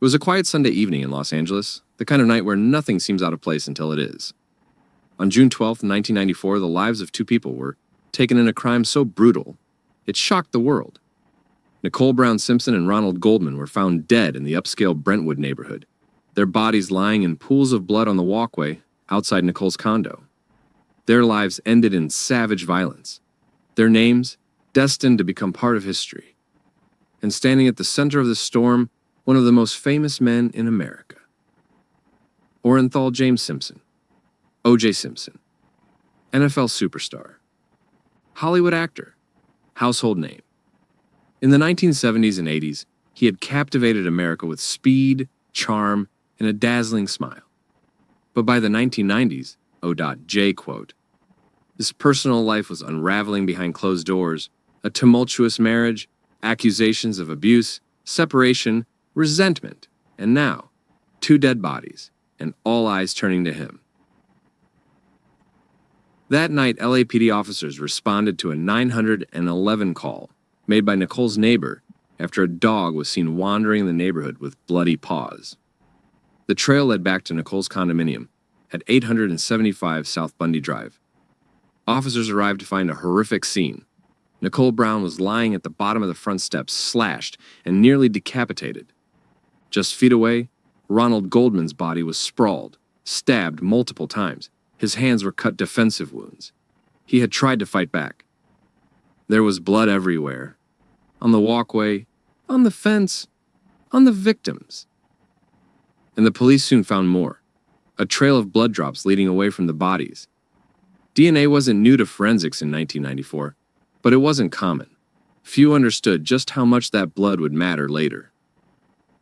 It was a quiet Sunday evening in Los Angeles, the kind of night where nothing seems out of place until it is. On June 12, 1994, the lives of two people were taken in a crime so brutal, it shocked the world. Nicole Brown Simpson and Ronald Goldman were found dead in the upscale Brentwood neighborhood, their bodies lying in pools of blood on the walkway outside Nicole's condo. Their lives ended in savage violence, their names destined to become part of history. And standing at the center of the storm, one of the most famous men in America. Orenthal James Simpson, O.J. Simpson, NFL superstar, Hollywood actor, household name. In the 1970s and 80s, he had captivated America with speed, charm, and a dazzling smile. But by the 1990s, O.J. quote, his personal life was unraveling behind closed doors, a tumultuous marriage, accusations of abuse, separation, resentment, and now, two dead bodies, and all eyes turning to him. That night, LAPD officers responded to a 911 call made by Nicole's neighbor after a dog was seen wandering the neighborhood with bloody paws. The trail led back to Nicole's condominium at 875 South Bundy Drive. Officers arrived to find a horrific scene. Nicole Brown was lying at the bottom of the front steps, slashed and nearly decapitated. Just feet away, Ronald Goldman's body was sprawled, stabbed multiple times. His hands were cut defensive wounds. He had tried to fight back. There was blood everywhere. On the walkway, on the fence, on the victims. And the police soon found more. A trail of blood drops leading away from the bodies. DNA wasn't new to forensics in 1994, but it wasn't common. Few understood just how much that blood would matter later.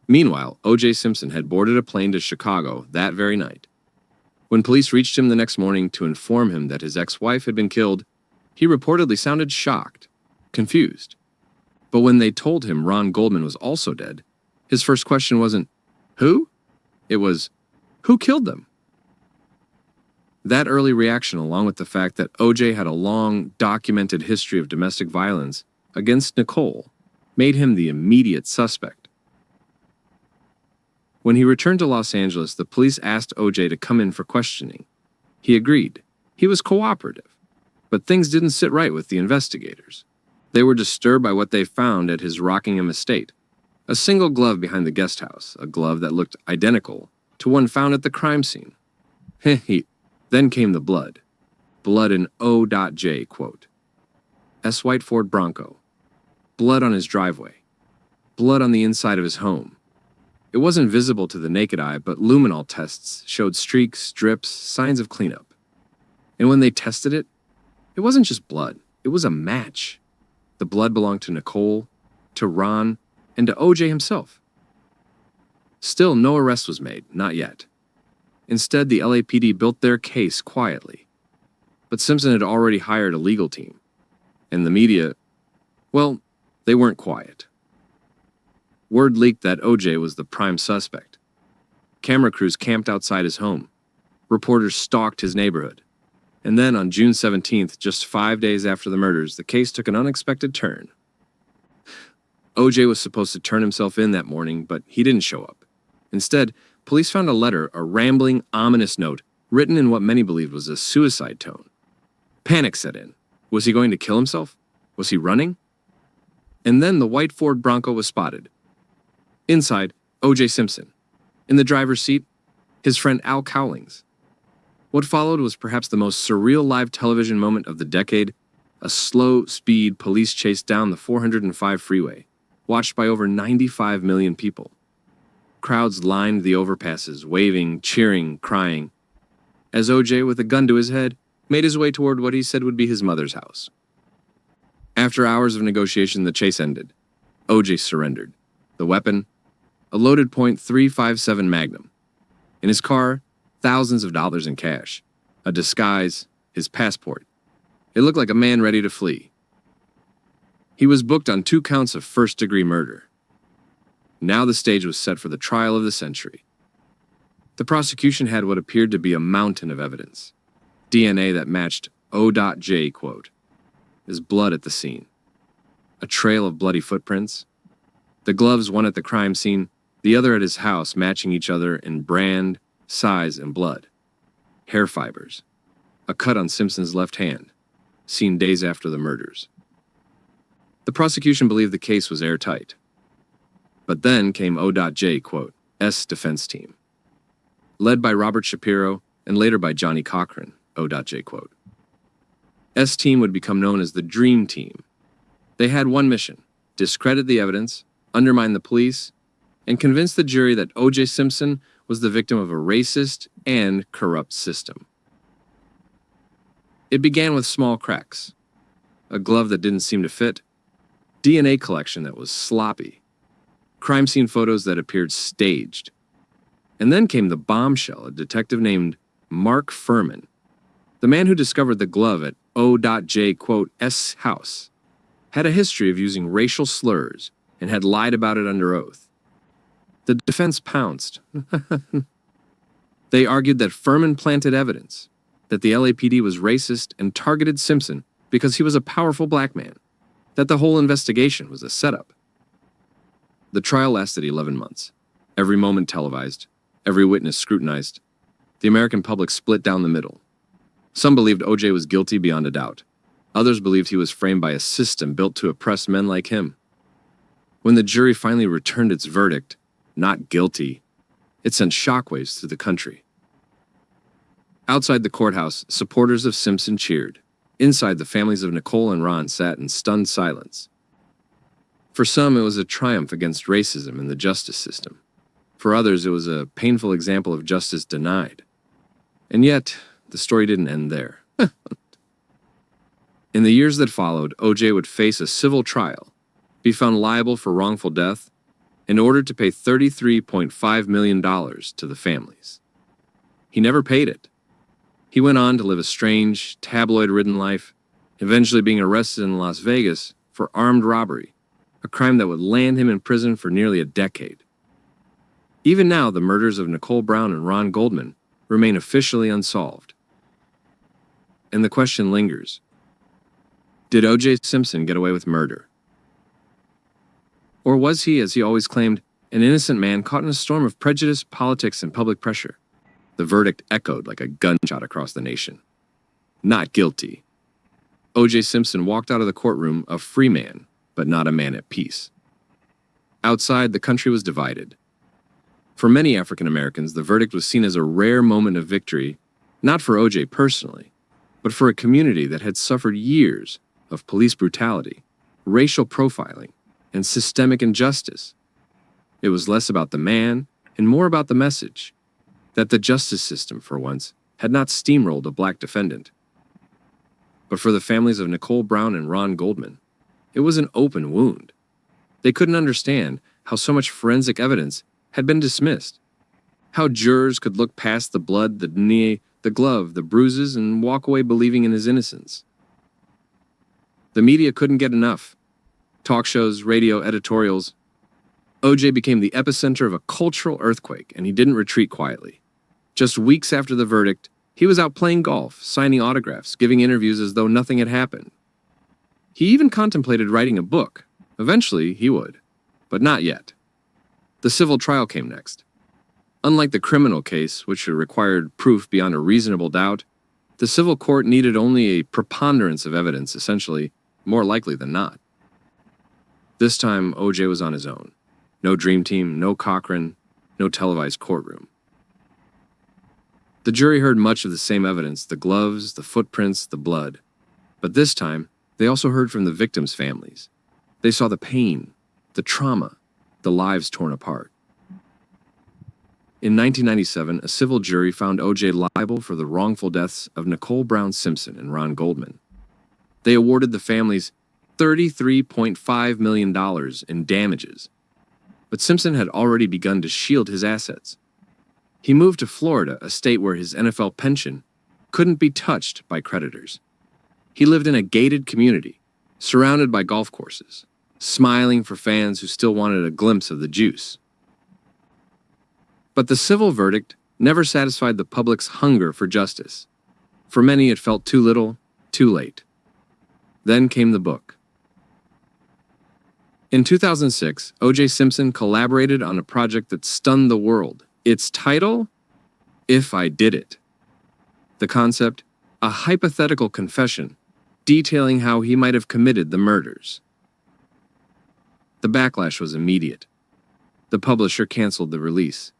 Meanwhile, O.J. Simpson had boarded a plane to Chicago that very night. When police reached him the next morning to inform him that his ex-wife had been killed, he reportedly sounded shocked, confused. But when they told him Ron Goldman was also dead, his first question wasn't, "Who?" It was, "Who killed them?" That early reaction, along with the fact that O.J. had a long, documented history of domestic violence against Nicole, made him the immediate suspect. When he returned to Los Angeles, the police asked O.J. to come in for questioning. He agreed. He was cooperative. But things didn't sit right with the investigators. They were disturbed by what they found at his Rockingham estate. A single glove behind the guest house, a glove that looked identical to one found at the crime scene. Then came the blood. Blood in O.J. quote. S. White Ford Bronco. Blood on his driveway. Blood on the inside of his home. It wasn't visible to the naked eye, but luminol tests showed streaks, drips, signs of cleanup. And when they tested it, it wasn't just blood, it was a match. The blood belonged to Nicole, to Ron, and to O.J. himself. Still, no arrest was made, not yet. Instead, the LAPD built their case quietly. But Simpson had already hired a legal team. And the media, well, they weren't quiet. Word leaked that O.J. was the prime suspect. Camera crews camped outside his home. Reporters stalked his neighborhood. And then on June 17th, just 5 days after the murders, the case took an unexpected turn. O.J. was supposed to turn himself in that morning, but he didn't show up. Instead, police found a letter, a rambling, ominous note, written in what many believed was a suicide tone. Panic set in. Was he going to kill himself? Was he running? And then the white Ford Bronco was spotted. Inside, O.J. Simpson. In the driver's seat, his friend Al Cowlings. What followed was perhaps the most surreal live television moment of the decade, a slow-speed police chase down the 405 freeway, watched by over 95 million people. Crowds lined the overpasses, waving, cheering, crying, as O.J., with a gun to his head, made his way toward what he said would be his mother's house. After hours of negotiation, the chase ended. O.J. surrendered. The weapon? A loaded .357 Magnum. In his car, thousands of dollars in cash. A disguise, his passport. It looked like a man ready to flee. He was booked on 2 counts of first-degree murder. Now the stage was set for the trial of the century. The prosecution had what appeared to be a mountain of evidence. DNA that matched O.J. quote. His blood at the scene. A trail of bloody footprints. The gloves won at the crime scene, the other at his house, matching each other in brand, size, and blood. Hair fibers. A cut on Simpson's left hand, seen days after the murders. The prosecution believed the case was airtight. But then came O.J.'s defense team, led by Robert Shapiro and later by Johnny Cochran, O.J.'s team would become known as the Dream Team. They had one mission: discredit the evidence, undermine the police, and convince the jury that O.J. Simpson was the victim of a racist and corrupt system. It began with small cracks, a glove that didn't seem to fit, DNA collection that was sloppy, crime scene photos that appeared staged. And then came the bombshell: a detective named Mark Furman, the man who discovered the glove at O.J.'s house, had a history of using racial slurs and had lied about it under oath. The defense pounced. They argued that Furman planted evidence, that the LAPD was racist and targeted Simpson because he was a powerful black man, that the whole investigation was a setup. The trial lasted 11 months, every moment televised, every witness scrutinized. The American public split down the middle. Some believed O.J. was guilty beyond a doubt. Others believed he was framed by a system built to oppress men like him. When the jury finally returned its verdict, not guilty, it sent shockwaves through the country. Outside the courthouse, supporters of Simpson cheered. Inside, the families of Nicole and Ron sat in stunned silence. For some, it was a triumph against racism in the justice system. For others, it was a painful example of justice denied. And yet, the story didn't end there. In the years that followed, O.J. would face a civil trial, be found liable for wrongful death, and ordered to pay $33.5 million to the families. He never paid it. He went on to live a strange, tabloid-ridden life, eventually being arrested in Las Vegas for armed robbery, a crime that would land him in prison for nearly a decade. Even now, the murders of Nicole Brown and Ron Goldman remain officially unsolved. And the question lingers: did O.J. Simpson get away with murder? Or was he, as he always claimed, an innocent man caught in a storm of prejudice, politics, and public pressure? The verdict echoed like a gunshot across the nation. Not guilty. O.J. Simpson walked out of the courtroom a free man, but not a man at peace. Outside, the country was divided. For many African Americans, the verdict was seen as a rare moment of victory, not for O.J. personally, but for a community that had suffered years of police brutality, racial profiling, and systemic injustice. It was less about the man and more about the message that the justice system, for once, had not steamrolled a black defendant. But for the families of Nicole Brown and Ron Goldman, it was an open wound. They couldn't understand how so much forensic evidence had been dismissed, how jurors could look past the blood, the knee, the glove, the bruises, and walk away believing in his innocence. The media couldn't get enough. Talk shows, radio, editorials. O.J. became the epicenter of a cultural earthquake, and he didn't retreat quietly. Just weeks after the verdict, he was out playing golf, signing autographs, giving interviews as though nothing had happened. He even contemplated writing a book. Eventually, he would. But not yet. The civil trial came next. Unlike the criminal case, which required proof beyond a reasonable doubt, the civil court needed only a preponderance of evidence, essentially, more likely than not. This time, O.J. was on his own. No dream team, no Cochran, no televised courtroom. The jury heard much of the same evidence: the gloves, the footprints, the blood. But this time, they also heard from the victims' families. They saw the pain, the trauma, the lives torn apart. In 1997, a civil jury found O.J. liable for the wrongful deaths of Nicole Brown Simpson and Ron Goldman. They awarded the families $33.5 million in damages. But Simpson had already begun to shield his assets. He moved to Florida, a state where his NFL pension couldn't be touched by creditors. He lived in a gated community, surrounded by golf courses, smiling for fans who still wanted a glimpse of the juice. But the civil verdict never satisfied the public's hunger for justice. For many, it felt too little, too late. Then came the book. In 2006, O.J. Simpson collaborated on a project that stunned the world. Its title? If I Did It. The concept? A hypothetical confession detailing how he might have committed the murders. The backlash was immediate. The publisher canceled the release.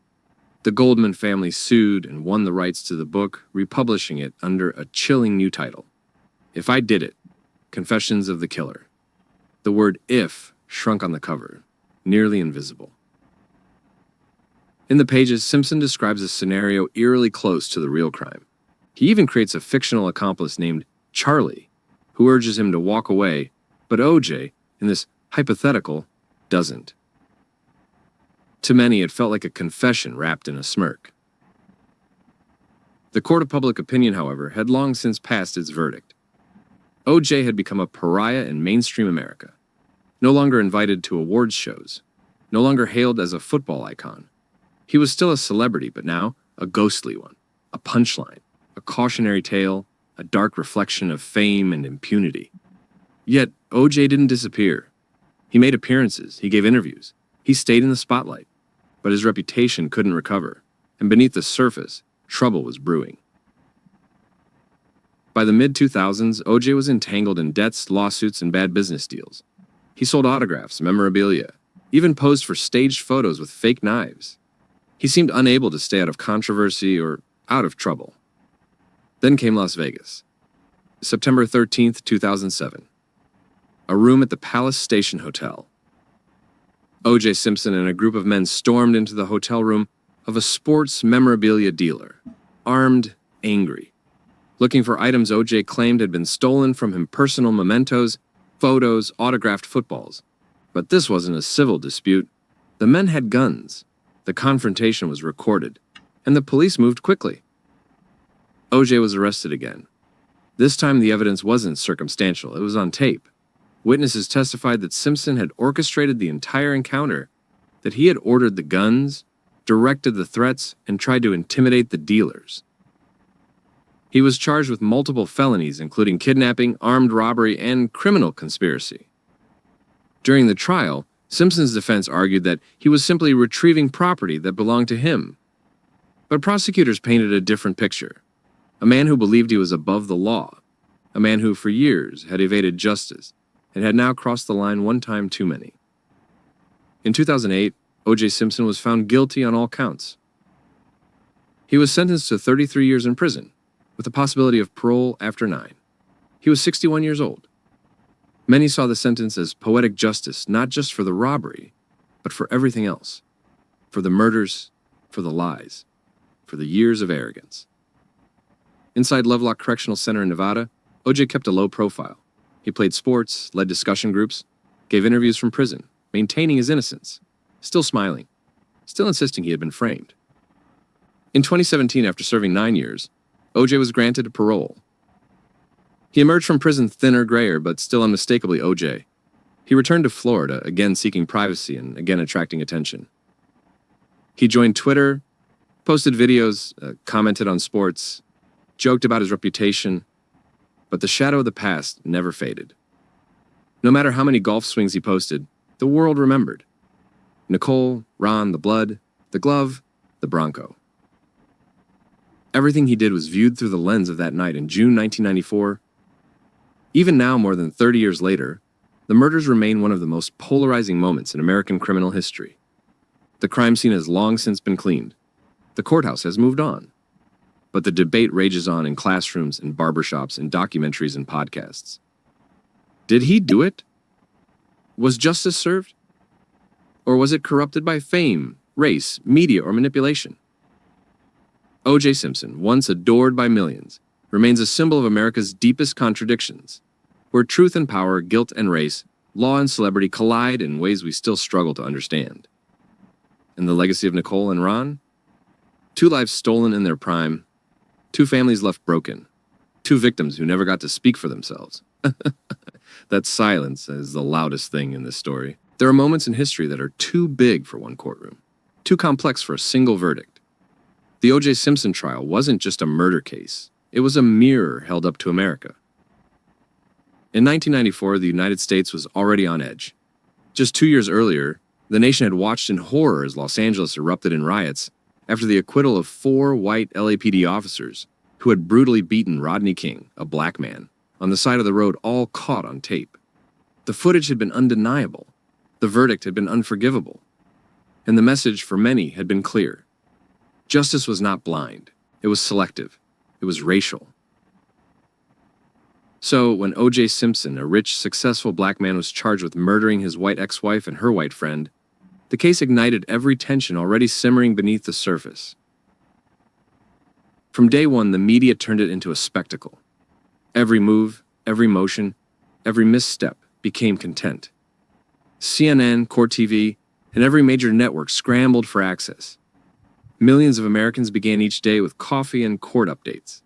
The Goldman family sued and won the rights to the book, republishing it under a chilling new title. If I Did It, Confessions of the Killer. The word "if" shrunk on the cover, nearly invisible. In the pages, Simpson describes a scenario eerily close to the real crime. He even creates a fictional accomplice named Charlie, who urges him to walk away, but O.J., in this hypothetical, doesn't. To many, it felt like a confession wrapped in a smirk. The court of public opinion, however, had long since passed its verdict. O.J. had become a pariah in mainstream America, no longer invited to awards shows, no longer hailed as a football icon. He was still a celebrity, but now a ghostly one, a punchline, a cautionary tale, a dark reflection of fame and impunity. Yet, O.J. didn't disappear. He made appearances, he gave interviews, he stayed in the spotlight, but his reputation couldn't recover, and beneath the surface, trouble was brewing. By the mid-2000s, O.J. was entangled in debts, lawsuits, and bad business deals. He sold autographs, memorabilia, even posed for staged photos with fake knives. He seemed unable to stay out of controversy or out of trouble. Then came Las Vegas. September 13th, 2007. A room at the Palace Station Hotel. O.J. Simpson and a group of men stormed into the hotel room of a sports memorabilia dealer, armed, angry, looking for items O.J. claimed had been stolen from him: personal mementos, photos, autographed footballs. But this wasn't a civil dispute. The men had guns. The confrontation was recorded, and the police moved quickly. O.J. was arrested again. This time the evidence wasn't circumstantial, it was on tape. Witnesses testified that Simpson had orchestrated the entire encounter, that he had ordered the guns, directed the threats, and tried to intimidate the dealers. He was charged with multiple felonies, including kidnapping, armed robbery, and criminal conspiracy. During the trial, Simpson's defense argued that he was simply retrieving property that belonged to him. But prosecutors painted a different picture. A man who believed he was above the law. A man who, for years, had evaded justice and had now crossed the line one time too many. In 2008, O.J. Simpson was found guilty on all counts. He was sentenced to 33 years in prison, with the possibility of parole after 9. He was 61 years old. Many saw the sentence as poetic justice, not just for the robbery, but for everything else. For the murders, for the lies, for the years of arrogance. Inside Lovelock Correctional Center in Nevada, O.J. kept a low profile. He played sports, led discussion groups, gave interviews from prison, maintaining his innocence, still smiling, still insisting he had been framed. In 2017, after serving 9 years, O.J. was granted a parole. He emerged from prison thinner, grayer, but still unmistakably O.J. He returned to Florida, again seeking privacy and again attracting attention. He joined Twitter, posted videos, commented on sports, joked about his reputation, but the shadow of the past never faded. No matter how many golf swings he posted, the world remembered. Nicole, Ron, the blood, the glove, the Bronco. Everything he did was viewed through the lens of that night in June 1994. Even now, more than 30 years later, the murders remain one of the most polarizing moments in American criminal history. The crime scene has long since been cleaned. The courthouse has moved on. But the debate rages on in classrooms, in barbershops, in documentaries and podcasts. Did he do it? Was justice served? Or was it corrupted by fame, race, media, or manipulation? O.J. Simpson, once adored by millions, remains a symbol of America's deepest contradictions, where truth and power, guilt and race, law and celebrity collide in ways we still struggle to understand. And the legacy of Nicole and Ron? 2 lives stolen in their prime, 2 families left broken, 2 victims who never got to speak for themselves. That silence is the loudest thing in this story. There are moments in history that are too big for one courtroom, too complex for a single verdict. The O.J. Simpson trial wasn't just a murder case. It was a mirror held up to America. In 1994, the United States was already on edge. Just 2 years earlier, the nation had watched in horror as Los Angeles erupted in riots after the acquittal of 4 white LAPD officers who had brutally beaten Rodney King, a black man, on the side of the road, all caught on tape. The footage had been undeniable. The verdict had been unforgivable. And the message for many had been clear. Justice was not blind. It was selective. It was racial. So, when O.J. Simpson, a rich, successful black man, was charged with murdering his white ex-wife and her white friend, the case ignited every tension already simmering beneath the surface. From day one, the media turned it into a spectacle. Every move, every motion, every misstep became content. CNN, Court TV, and every major network scrambled for access. Millions of Americans began each day with coffee and court updates.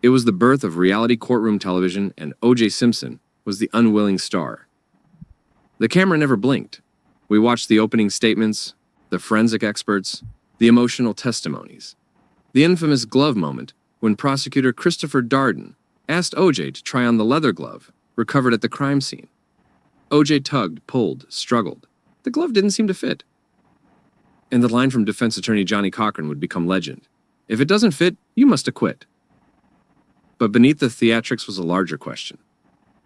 It was the birth of reality courtroom television, and O.J. Simpson was the unwilling star. The camera never blinked. We watched the opening statements, the forensic experts, the emotional testimonies. The infamous glove moment when prosecutor Christopher Darden asked O.J. to try on the leather glove recovered at the crime scene. O.J. tugged, pulled, struggled. The glove didn't seem to fit. And the line from defense attorney Johnny Cochran would become legend. If it doesn't fit, you must acquit. But beneath the theatrics was a larger question.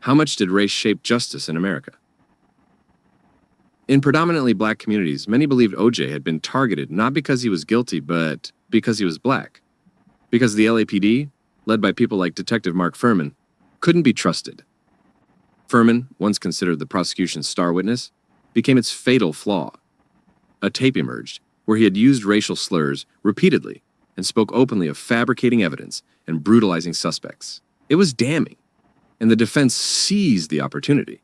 How much did race shape justice in America? In predominantly black communities, many believed O.J. had been targeted not because he was guilty, but because he was black. Because the LAPD, led by people like Detective Mark Fuhrman, couldn't be trusted. Fuhrman, once considered the prosecution's star witness, became its fatal flaw. A tape emerged where he had used racial slurs repeatedly and spoke openly of fabricating evidence and brutalizing suspects. It was damning, and the defense seized the opportunity.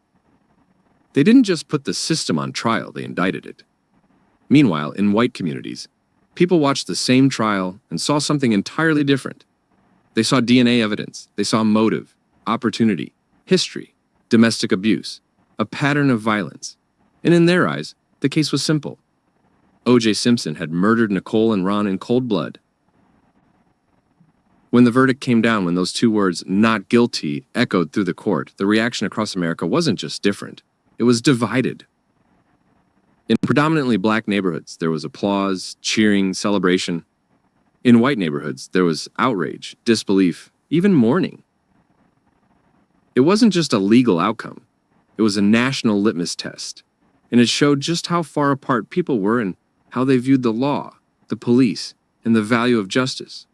They didn't just put the system on trial, they indicted it. Meanwhile, in white communities, people watched the same trial and saw something entirely different. They saw DNA evidence, they saw motive, opportunity, history, domestic abuse, a pattern of violence. And in their eyes, the case was simple. O.J. Simpson had murdered Nicole and Ron in cold blood. When the verdict came down, when those 2 words, "not guilty," echoed through the court, the reaction across America wasn't just different. It was divided. In predominantly black neighborhoods, there was applause, cheering, celebration. In white neighborhoods, there was outrage, disbelief, even mourning. It wasn't just a legal outcome. It was a national litmus test. And it showed just how far apart people were and how they viewed the law, the police, and the value of justice.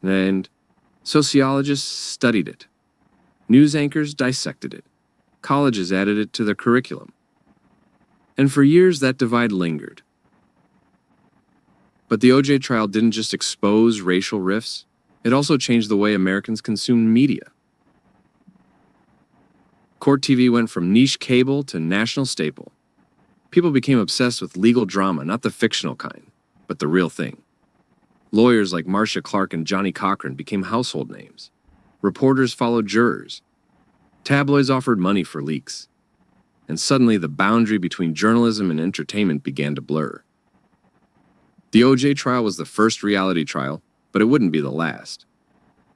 And sociologists studied it. News anchors dissected it. Colleges added it to their curriculum. And for years, that divide lingered. But the O.J. trial didn't just expose racial rifts, it also changed the way Americans consumed media. Court TV went from niche cable to national staple. People became obsessed with legal drama, not the fictional kind, but the real thing. Lawyers like Marcia Clark and Johnny Cochran became household names. Reporters followed jurors. Tabloids offered money for leaks. And suddenly the boundary between journalism and entertainment began to blur. The O.J. trial was the first reality trial, but it wouldn't be the last.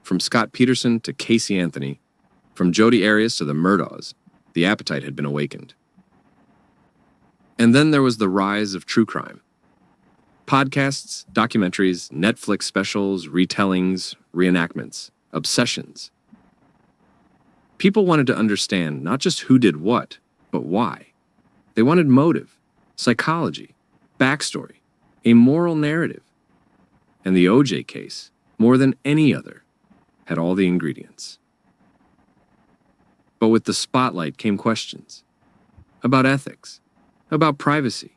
From Scott Peterson to Casey Anthony, from Jodi Arias to the Murdaws, the appetite had been awakened. And then there was the rise of true crime. Podcasts, documentaries, Netflix specials, retellings, reenactments, obsessions. People wanted to understand not just who did what, but why. They wanted motive, psychology, backstory, a moral narrative. And the O.J. case, more than any other, had all the ingredients. But with the spotlight came questions about ethics, about privacy,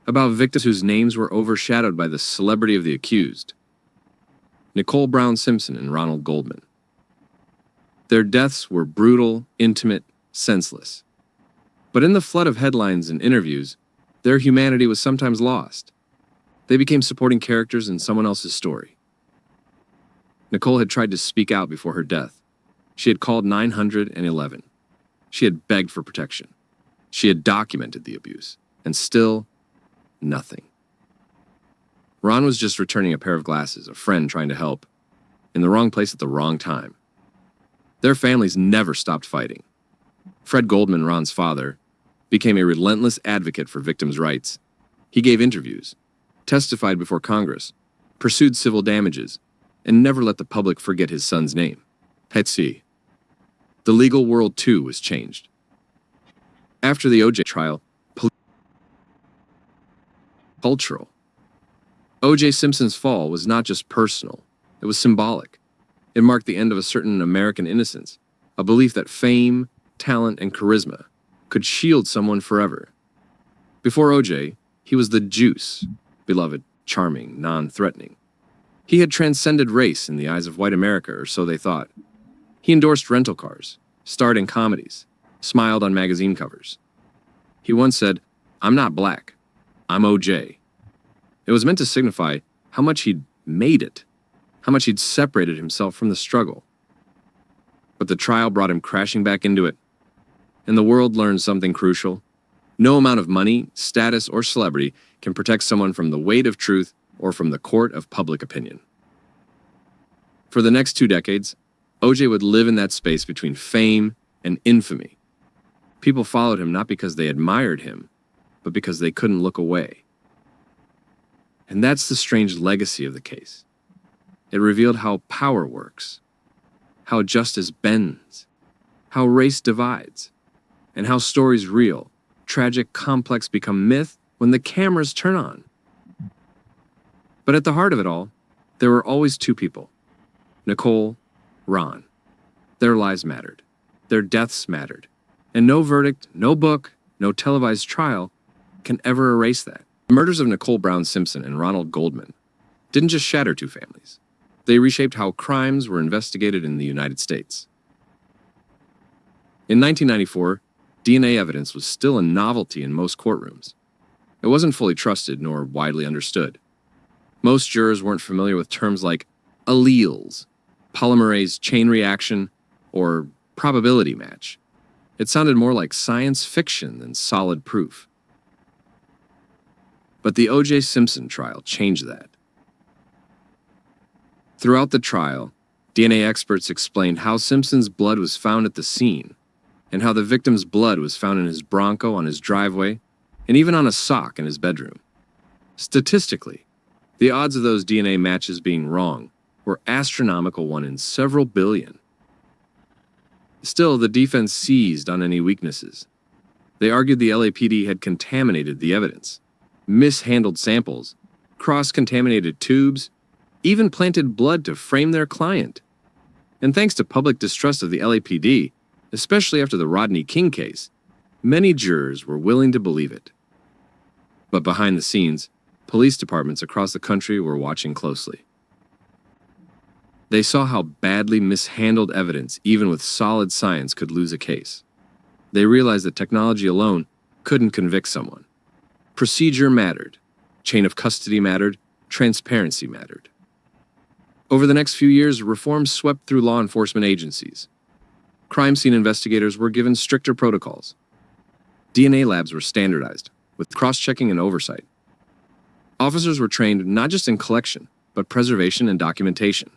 about victims whose names were overshadowed by the celebrity of the accused. Nicole Brown Simpson and Ronald Goldman. Their deaths were brutal, intimate, senseless. But in the flood of headlines and interviews, their humanity was sometimes lost. They became supporting characters in someone else's story. Nicole had tried to speak out before her death. She had called 911. She had begged for protection. She had documented the abuse. And still, nothing. Ron was just returning a pair of glasses, a friend trying to help, in the wrong place at the wrong time. Their families never stopped fighting. Fred Goldman, Ron's father, became a relentless advocate for victims' rights. He gave interviews, testified before Congress, pursued civil damages, and never let the public forget his son's name. Hetzi. The legal world, too, was changed. After the O.J. trial, cultural. O.J. Simpson's fall was not just personal, it was symbolic. It marked the end of a certain American innocence, a belief that fame, talent, and charisma could shield someone forever. Before O.J., he was the juice, beloved, charming, non-threatening. He had transcended race in the eyes of white America, or so they thought. He endorsed rental cars, starred in comedies, smiled on magazine covers. He once said, "I'm not black, I'm O.J." It was meant to signify how much he'd made it, how much he'd separated himself from the struggle. But the trial brought him crashing back into it, and the world learned something crucial. No amount of money, status, or celebrity can protect someone from the weight of truth or from the court of public opinion. For the next 2 decades, O.J. would live in that space between fame and infamy. People followed him not because they admired him, but because they couldn't look away. And that's the strange legacy of the case. It revealed how power works, how justice bends, how race divides, and how stories real, tragic, complex become myth when the cameras turn on. But at the heart of it all, there were always 2 people, Nicole, Ron. Their lives mattered. Their deaths mattered. And no verdict, no book, no televised trial can ever erase that. The murders of Nicole Brown Simpson and Ronald Goldman didn't just shatter 2 families. They reshaped how crimes were investigated in the United States. In 1994, DNA evidence was still a novelty in most courtrooms. It wasn't fully trusted nor widely understood. Most jurors weren't familiar with terms like alleles, polymerase chain reaction, or probability match. It sounded more like science fiction than solid proof. But the O.J. Simpson trial changed that. Throughout the trial, DNA experts explained how Simpson's blood was found at the scene, and how the victim's blood was found in his Bronco on his driveway, and even on a sock in his bedroom. Statistically, the odds of those DNA matches being wrong were astronomical, 1 in several billion. Still, the defense seized on any weaknesses. They argued the LAPD had contaminated the evidence, mishandled samples, cross-contaminated tubes, even planted blood to frame their client. And thanks to public distrust of the LAPD, especially after the Rodney King case, many jurors were willing to believe it. But behind the scenes, police departments across the country were watching closely. They saw how badly mishandled evidence, even with solid science, could lose a case. They realized that technology alone couldn't convict someone. Procedure mattered, chain of custody mattered, transparency mattered. Over the next few years, reforms swept through law enforcement agencies. Crime scene investigators were given stricter protocols. DNA labs were standardized, with cross-checking and oversight. Officers were trained not just in collection, but preservation and documentation.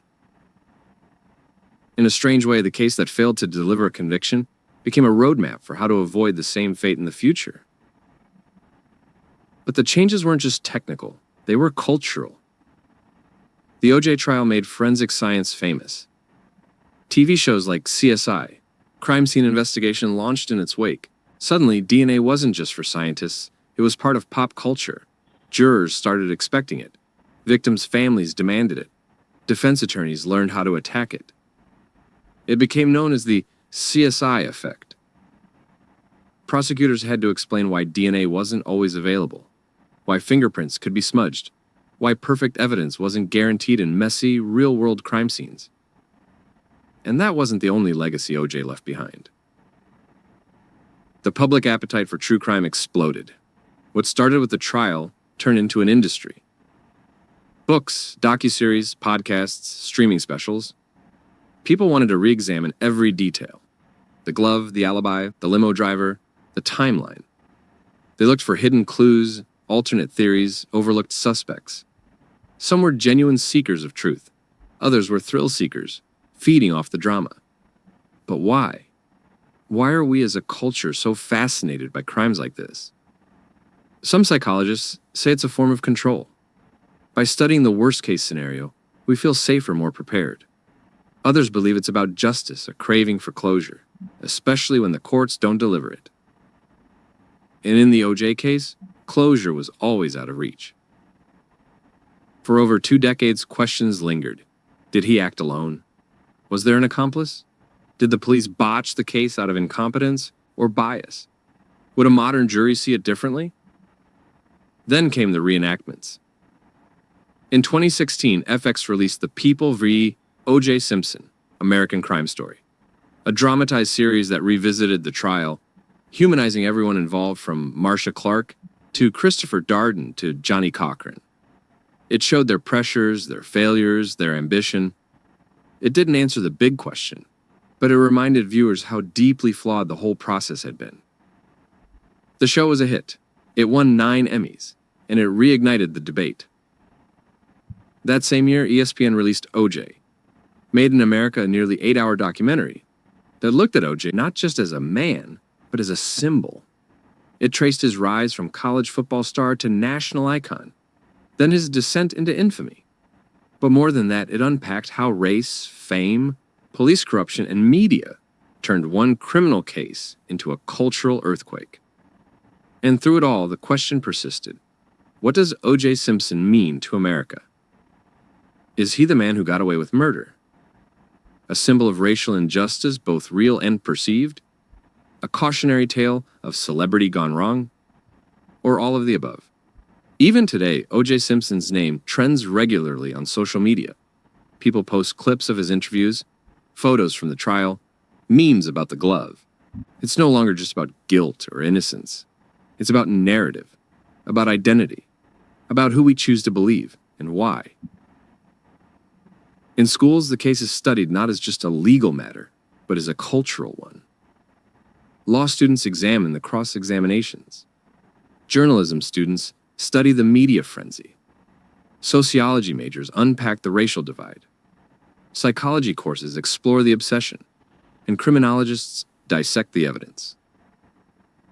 In a strange way, the case that failed to deliver a conviction became a roadmap for how to avoid the same fate in the future. But the changes weren't just technical, they were cultural. The O.J. trial made forensic science famous. TV shows like CSI, Crime Scene Investigation, launched in its wake. Suddenly, DNA wasn't just for scientists, it was part of pop culture. Jurors started expecting it. Victims' families demanded it. Defense attorneys learned how to attack it. It became known as the CSI effect. Prosecutors had to explain why DNA wasn't always available, why fingerprints could be smudged, why perfect evidence wasn't guaranteed in messy, real-world crime scenes. And that wasn't the only legacy O.J. left behind. The public appetite for true crime exploded. What started with the trial turned into an industry. Books, docuseries, podcasts, streaming specials. People wanted to re-examine every detail. The glove, the alibi, the limo driver, the timeline. They looked for hidden clues, alternate theories, overlooked suspects. Some were genuine seekers of truth. Others were thrill seekers, feeding off the drama. But why? Why are we as a culture so fascinated by crimes like this? Some psychologists say it's a form of control. By studying the worst-case scenario, we feel safer, more prepared. Others believe it's about justice, a craving for closure, especially when the courts don't deliver it. And in the O.J. case, closure was always out of reach. For over 2 decades, questions lingered. Did he act alone? Was there an accomplice? Did the police botch the case out of incompetence or bias? Would a modern jury see it differently? Then came the reenactments. In 2016, FX released The People v. O.J. Simpson, American Crime Story, a dramatized series that revisited the trial, humanizing everyone involved from Marcia Clark to Christopher Darden to Johnny Cochran. It showed their pressures, their failures, their ambition. It didn't answer the big question, but it reminded viewers how deeply flawed the whole process had been. The show was a hit. It won 9 Emmys, and it reignited the debate. That same year, ESPN released O.J., Made in America, a nearly 8-hour documentary that looked at O.J. not just as a man, but as a symbol. It traced his rise from college football star to national icon, then his descent into infamy. But more than that, it unpacked how race, fame, police corruption, and media turned one criminal case into a cultural earthquake. And through it all, the question persisted. What does O.J. Simpson mean to America? Is he the man who got away with murder? A symbol of racial injustice, both real and perceived? A cautionary tale of celebrity gone wrong? Or all of the above? Even today, O.J. Simpson's name trends regularly on social media. People post clips of his interviews, photos from the trial, memes about the glove. It's no longer just about guilt or innocence. It's about narrative, about identity, about who we choose to believe and why. In schools, the case is studied not as just a legal matter, but as a cultural one. Law students examine the cross-examinations. Journalism students study the media frenzy. Sociology majors unpack the racial divide. Psychology courses explore the obsession, and criminologists dissect the evidence.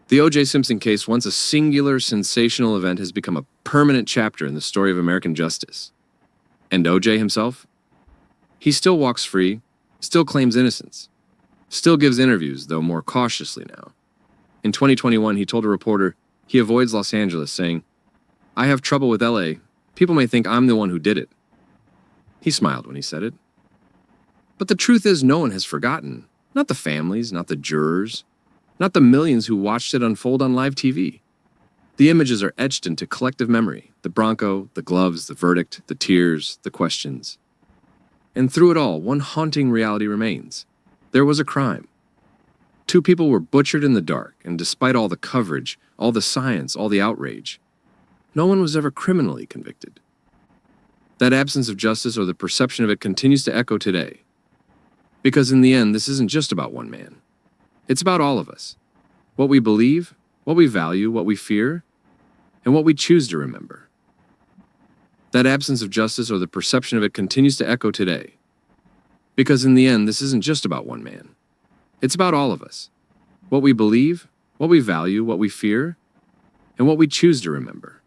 The O.J. Simpson case, once a singular, sensational event, has become a permanent chapter in the story of American justice. And O.J. himself? He still walks free, still claims innocence, still gives interviews, though more cautiously now. In 2021, he told a reporter he avoids Los Angeles, saying, "I have trouble with LA. People may think I'm the one who did it." He smiled when he said it. But the truth is, no one has forgotten. Not the families, not the jurors, not the millions who watched it unfold on live TV. The images are etched into collective memory: the Bronco, the gloves, the verdict, the tears, the questions. And through it all, one haunting reality remains. There was a crime. 2 people were butchered in the dark, and despite all the coverage, all the science, all the outrage, no one was ever criminally convicted. That absence of justice, or the perception of it, continues to echo today. Because in the end, this isn't just about one man. It's about all of us. What we believe, what we value, what we fear, and what we choose to remember. That absence of justice, or the perception of it, continues to echo today. Because in the end, this isn't just about one man. It's about all of us. What we believe, what we value, what we fear, and what we choose to remember.